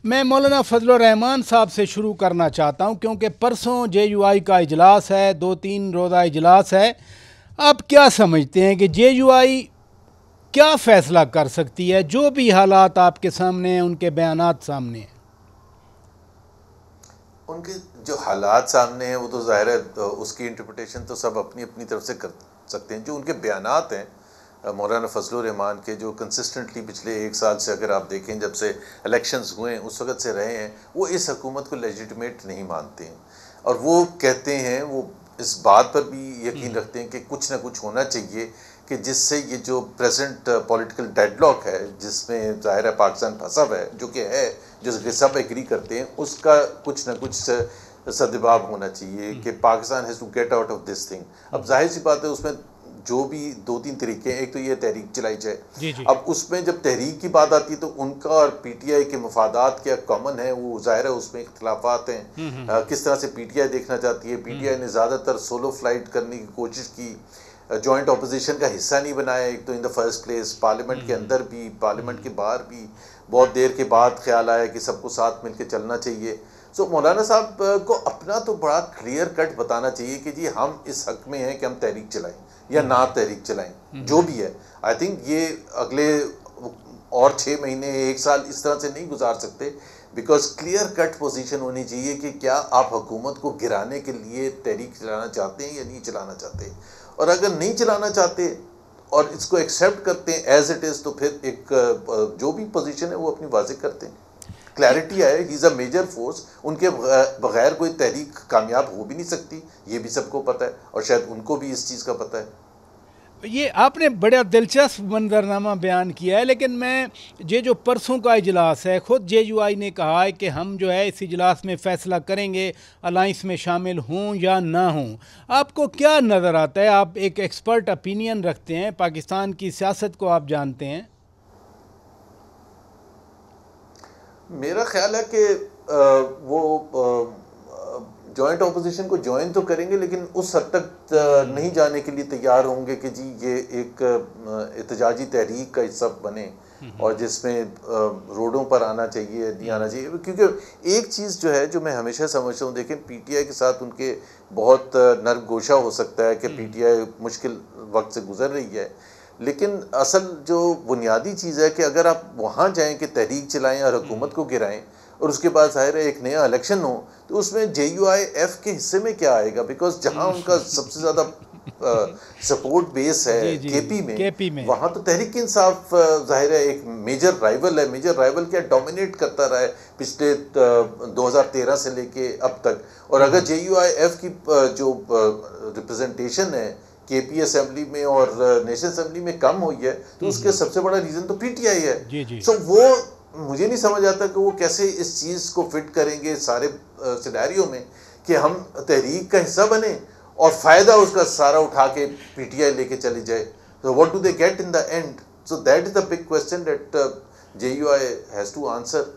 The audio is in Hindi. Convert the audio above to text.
मैं मौलाना फजलुर रहमान साहब से शुरू करना चाहता हूं क्योंकि परसों JUI का इजलास है, 2-3 रोज़ा इजलास है। आप क्या समझते हैं कि JUI क्या फ़ैसला कर सकती है? जो भी हालात आपके सामने हैं, उनके बयानात सामने हैं। उनके जो हालात सामने हैं वो तो ज़ाहिर है, तो उसकी इंटरप्रिटेशन तो सब अपनी अपनी तरफ से कर सकते हैं। जो उनके बयानात हैं मौलाना फजलुर रहमान के, जो कंसिस्टेंटली पिछले 1 साल से अगर आप देखें, जब से इलेक्शंस हुए हैं उस वक़्त से रहे हैं, वो इस हुकूमत को लेजिटिमेट नहीं मानते हैं। और वो कहते हैं, वो इस बात पर भी यकीन रखते हैं कि कुछ ना कुछ होना चाहिए कि जिससे ये जो प्रेजेंट पॉलिटिकल डेडलॉक है, जिसमें ज़ाहिर है पाकिस्तान फंसा हुआ है, जो कि है, जो सब एग्री करते हैं, उसका कुछ ना कुछ सद्भाव होना चाहिए कि Pakistan has to get out of this thing. अब जाहिर सी बात है, उसमें जो भी 2-3 तरीके हैं, एक तो ये तहरीक चलाई जाए। जी जी। अब उसमें जब तहरीक की बात आती है तो उनका और PTI के मफादात क्या कॉमन है, वो ज़ाहिर है उसमें इख्तलाफात हैं। किस तरह से PTI देखना चाहती है। PTI ने ज़्यादातर सोलो फ्लाइट करने की कोशिश की, जॉइंट अपोजिशन का हिस्सा नहीं बनाया। एक तो in the first place parliament के अंदर भी, पार्लियामेंट के बाहर भी बहुत देर के बाद ख्याल आया कि सबको साथ मिलकर चलना चाहिए। सो मौलाना साहब को अपना तो बड़ा क्लियर कट बताना चाहिए कि जी हम इस हक में हैं कि हम तहरीक चलाएं या ना तहरीक चलाएं, जो भी है। आई थिंक ये अगले और 6 महीने 1 साल इस तरह से नहीं गुजार सकते, बिकॉज क्लियर कट पोजीशन होनी चाहिए कि क्या आप हुकूमत को गिराने के लिए तहरीक चलाना चाहते हैं या नहीं चलाना चाहते। और अगर नहीं चलाना चाहते और इसको एक्सेप्ट करते हैं एज इट इज़, तो फिर एक जो भी पोजीशन है वो अपनी वाज़ेह करते हैं, क्लैरिटी आए। He is a major force, उनके बगैर कोई तहरीक कामयाब हो भी नहीं सकती, ये भी सबको पता है, और शायद उनको भी इस चीज़ का पता है। ये आपने बड़ा दिलचस्प मंजरनामा बयान किया है, लेकिन मैं ये जो परसों का इजलास है, ख़ुद JUI ने कहा है कि हम जो है इस इजलास में फ़ैसला करेंगे अलाइंस में शामिल हों या ना हों। आपको क्या नज़र आता है? आप एक एक्सपर्ट ओपिनियन रखते हैं, पाकिस्तान की सियासत को आप जानते हैं। मेरा ख्याल है कि वो जॉइंट अपोजिशन को ज्वाइन तो करेंगे, लेकिन उस हद तक नहीं जाने के लिए तैयार होंगे कि जी ये एक एहतजाजी तहरीक का हिस्सा बने और जिसमें रोडों पर आना चाहिए, नहीं आना चाहिए। क्योंकि एक चीज़ जो है, जो मैं हमेशा समझता हूँ, देखें PTI के साथ उनके बहुत नरम गोशा हो सकता है कि PTI मुश्किल वक्त से गुजर रही है, लेकिन असल जो बुनियादी चीज़ है कि अगर आप वहाँ जाएं कि तहरीक चलाएं और हुकूमत को गिराएं, और उसके बाद ज़ाहिर है एक नया इलेक्शन हो, तो उसमें JUIF के हिस्से में क्या आएगा। बिकॉज जहाँ उनका सबसे ज़्यादा सपोर्ट बेस है KP में, वहाँ तो तहरीक इंसाफ ज़ाहिर है एक मेजर राइवल है। मेजर राइवल क्या, डोमिनेट करता रहा है पिछले 2013 से लेके अब तक। और अगर JUIF की जो रिप्रेजेंटेशन है KP असेंबली में और नेशनल असेंबली में कम हुई है, तो उसके सबसे बड़ा रीज़न तो PTI है। सो वो मुझे नहीं समझ आता कि वो कैसे इस चीज़ को फिट करेंगे सारे सिनेरियो में कि हम तहरीक का हिस्सा बने और फ़ायदा उसका सारा उठा के PTI लेके चली जाए। तो what do they get in the end? So that is the big question that JUI has to answer.